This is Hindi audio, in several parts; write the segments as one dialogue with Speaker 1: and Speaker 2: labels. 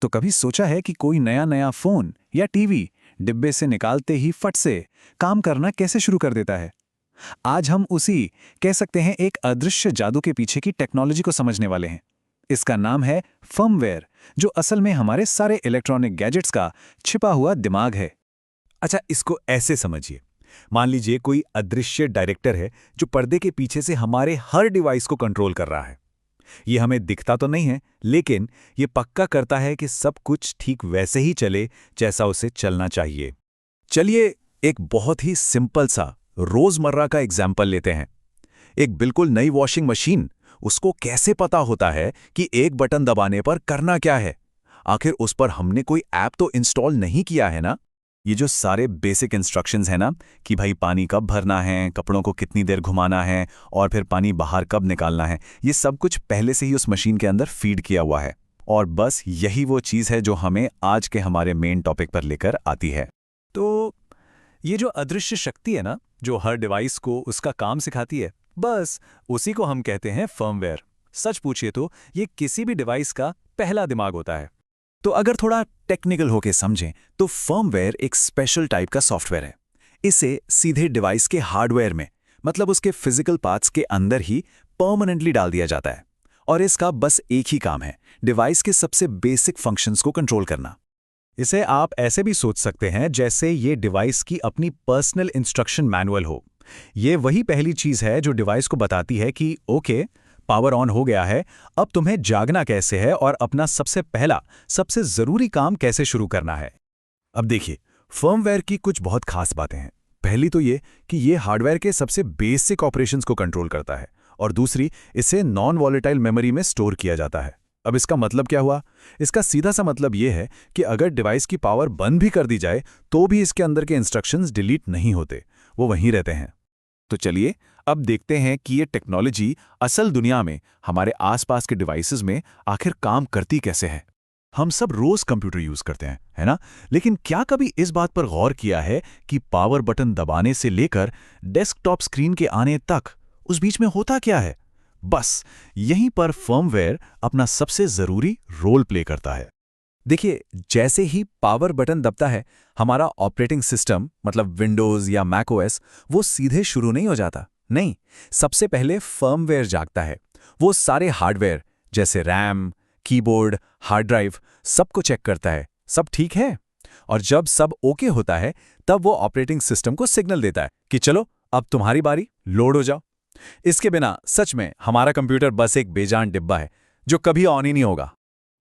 Speaker 1: तो कभी सोचा है कि कोई नया नया फोन या टीवी डिब्बे से निकालते ही फट से काम करना कैसे शुरू कर देता है? आज हम उसी, कह सकते हैं, एक अदृश्य जादू के पीछे की टेक्नोलॉजी को समझने वाले हैं। इसका नाम है फर्मवेयर, जो असल में हमारे सारे इलेक्ट्रॉनिक गैजेट्स का छिपा हुआ दिमाग है।
Speaker 2: अच्छा, इसको ऐसे समझिए। मान लीजिए कोई अदृश्य डायरेक्टर है जो पर्दे के पीछे से हमारे हर डिवाइस को कंट्रोल कर रहा है। ये हमें दिखता तो नहीं है, लेकिन ये पक्का करता है कि सब कुछ ठीक वैसे ही चले जैसा उसे चलना चाहिए। चलिए एक बहुत ही सिंपल सा रोजमर्रा का एग्जाम्पल लेते हैं। एक बिल्कुल नई वॉशिंग मशीन, उसको कैसे पता होता है कि एक बटन दबाने पर करना क्या है? आखिर उस पर हमने कोई ऐप तो इंस्टॉल नहीं किया है ना। ये जो सारे बेसिक इंस्ट्रक्शंस हैं ना, कि भाई पानी कब भरना है, कपड़ों को कितनी देर घुमाना है और फिर पानी बाहर कब निकालना है, ये सब कुछ पहले से ही उस मशीन के अंदर फीड किया हुआ है। और बस यही वो चीज़ है जो हमें आज के हमारे मेन टॉपिक पर लेकर आती है।
Speaker 1: तो ये जो अदृश्य शक्ति है ना, जो हर डिवाइस को उसका काम सिखाती है, बस उसी को हम कहते हैं फर्मवेयर। सच पूछिए तो ये किसी भी डिवाइस का पहला दिमाग होता है।
Speaker 2: तो अगर थोड़ा टेक्निकल होके समझें तो फर्मवेयर एक स्पेशल टाइप का सॉफ्टवेयर है। इसे सीधे डिवाइस के हार्डवेयर में, मतलब उसके फिजिकल पार्ट्स के अंदर ही परमानेंटली डाल दिया जाता है। और इसका बस एक ही काम है, डिवाइस के सबसे बेसिक फंक्शंस को कंट्रोल करना।
Speaker 1: इसे आप ऐसे भी सोच सकते हैं जैसे ये डिवाइस की अपनी पर्सनल इंस्ट्रक्शन मैनुअल हो। ये वही पहली चीज़ है जो डिवाइस को बताती है कि ओके, पावर ऑन हो गया है, अब तुम्हें जागना कैसे है और अपना सबसे पहला, सबसे ज़रूरी काम कैसे शुरू करना है।
Speaker 2: अब देखिए, फर्मवेयर की कुछ बहुत खास बातें हैं। पहली तो ये कि ये हार्डवेयर के सबसे बेसिक ऑपरेशंस को कंट्रोल करता है, और दूसरी, इसे नॉन वॉलेटाइल मेमोरी में स्टोर किया जाता है। अब इसका मतलब क्या हुआ? इसका सीधा सा मतलब ये है कि अगर डिवाइस की पावर बंद भी कर दी जाए तो भी इसके अंदर के इंस्ट्रक्शंस डिलीट नहीं होते, वो वहीं रहते हैं। तो चलिए अब देखते हैं कि ये टेक्नोलॉजी असल दुनिया में, हमारे आसपास के डिवाइसेस में आखिर काम करती कैसे है। हम सब रोज कंप्यूटर यूज करते हैं, है ना? लेकिन क्या कभी इस बात पर गौर किया है कि पावर बटन दबाने से लेकर डेस्कटॉप स्क्रीन के आने तक उस बीच में होता क्या है? बस यहीं पर फर्मवेयर अपना सबसे जरूरी रोल प्ले करता है। देखिए, जैसे ही पावर बटन दबता है, हमारा ऑपरेटिंग सिस्टम, मतलब विंडोज या मैक ओएस, वो सीधे शुरू नहीं हो जाता। नहीं, सबसे पहले फर्मवेयर जागता है। वो सारे हार्डवेयर जैसे रैम, कीबोर्ड, हार्ड ड्राइव, सबको चेक करता है, सब ठीक है। और जब सब ओके होता है, तब वो ऑपरेटिंग सिस्टम को सिग्नल देता है कि चलो अब तुम्हारी बारी, लोड हो जाओ। इसके बिना सच में हमारा कंप्यूटर बस एक बेजान डिब्बा है जो कभी ऑन ही नहीं होगा।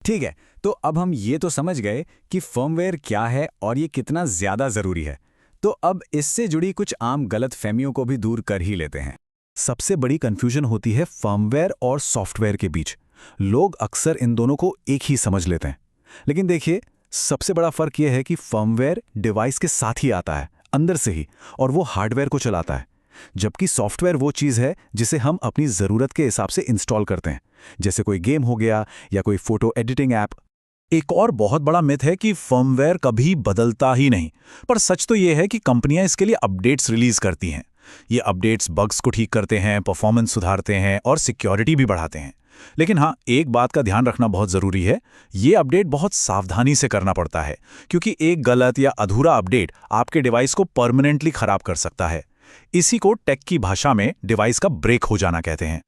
Speaker 1: ठीक है, तो अब हम ये तो समझ गए कि फर्मवेयर क्या है और ये कितना ज़्यादा ज़रूरी है। तो अब इससे जुड़ी कुछ आम गलतफहमियों को भी दूर कर ही लेते हैं।
Speaker 2: सबसे बड़ी कंफ्यूजन होती है फर्मवेयर और सॉफ्टवेयर के बीच। लोग अक्सर इन दोनों को एक ही समझ लेते हैं। लेकिन देखिए, सबसे बड़ा फर्क यह है कि फर्मवेयर डिवाइस के साथ ही आता है, अंदर से ही, और वो हार्डवेयर को चलाता है। जबकि सॉफ्टवेयर वो चीज़ है जिसे हम अपनी ज़रूरत के हिसाब से इंस्टॉल करते हैं, जैसे कोई गेम हो गया या कोई फोटो एडिटिंग ऐप। एक और बहुत बड़ा मिथ है कि फर्मवेयर कभी बदलता ही नहीं, पर सच तो ये है कि कंपनियां इसके लिए अपडेट्स रिलीज करती हैं। ये अपडेट्स बग्स को ठीक करते हैं, परफॉर्मेंस सुधारते हैं और सिक्योरिटी भी बढ़ाते हैं। लेकिन हाँ, एक बात का ध्यान रखना बहुत ज़रूरी है, ये अपडेट बहुत सावधानी से करना पड़ता है, क्योंकि एक गलत या अधूरा अपडेट आपके डिवाइस को परमानेंटली खराब कर सकता है। इसी को टेक की भाषा में डिवाइस का ब्रेक हो जाना कहते हैं।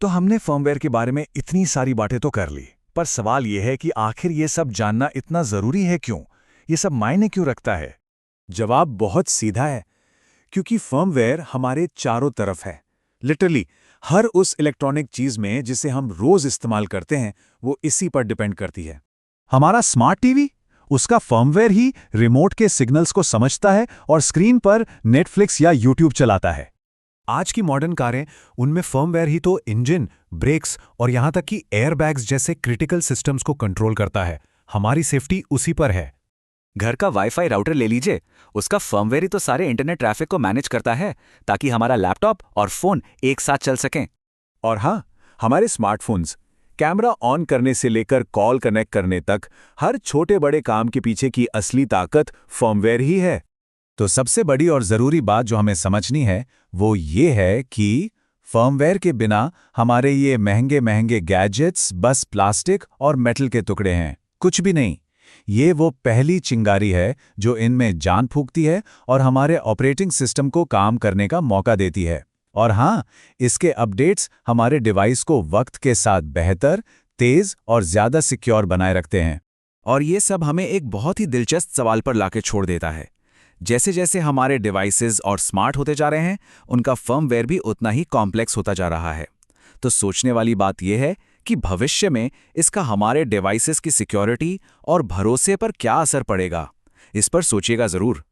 Speaker 1: तो हमने फर्मवेयर के बारे में इतनी सारी बातें तो कर ली, पर सवाल यह है कि आखिर ये सब जानना इतना ज़रूरी है क्यों? ये सब मायने क्यों रखता है? जवाब बहुत सीधा है, क्योंकि फर्मवेयर हमारे चारों तरफ है। लिटरली हर उस इलेक्ट्रॉनिक चीज़ में जिसे हम रोज़ इस्तेमाल करते हैं, वो इसी पर डिपेंड करती है। हमारा स्मार्ट टीवी, उसका फर्मवेयर ही रिमोट के सिग्नल्स को समझता है और स्क्रीन पर नेटफ्लिक्स या यूट्यूब चलाता है। आज की मॉडर्न कारें, उनमें फर्मवेयर ही तो इंजन, ब्रेक्स और यहां तक कि एयरबैग्स जैसे क्रिटिकल सिस्टम्स को कंट्रोल करता है। हमारी सेफ्टी उसी पर है।
Speaker 3: घर का वाईफाई राउटर ले लीजिए, उसका फर्मवेयर ही तो सारे इंटरनेट ट्रैफिक को मैनेज करता है ताकि हमारा लैपटॉप और फोन एक साथ चल सकें।
Speaker 1: और हाँ, हमारे स्मार्टफोन्स, कैमरा ऑन करने से लेकर कॉल कनेक्ट करने तक, हर छोटे बड़े काम के पीछे की असली ताकत फर्मवेयर ही है। तो सबसे बड़ी और ज़रूरी बात जो हमें समझनी है वो ये है कि फर्मवेयर के बिना हमारे ये महंगे महंगे गैजेट्स बस प्लास्टिक और मेटल के टुकड़े हैं।
Speaker 2: कुछ भी नहीं। ये वो पहली चिंगारी है जो इनमें जान फूंकती है और हमारे ऑपरेटिंग सिस्टम को काम करने का मौका देती है। और हाँ, इसके अपडेट्स हमारे डिवाइस को वक्त के साथ बेहतर, तेज और ज़्यादा सिक्योर बनाए रखते हैं।
Speaker 3: और ये सब हमें एक बहुत ही दिलचस्प सवाल पर लाके छोड़ देता है। जैसे जैसे हमारे डिवाइसेस और स्मार्ट होते जा रहे हैं, उनका फर्मवेयर भी उतना ही कॉम्प्लेक्स होता जा रहा है। तो सोचने वाली बात यह है कि भविष्य में इसका हमारे डिवाइसेस की सिक्योरिटी और भरोसे पर क्या असर पड़ेगा। इस पर सोचिएगा ज़रूर।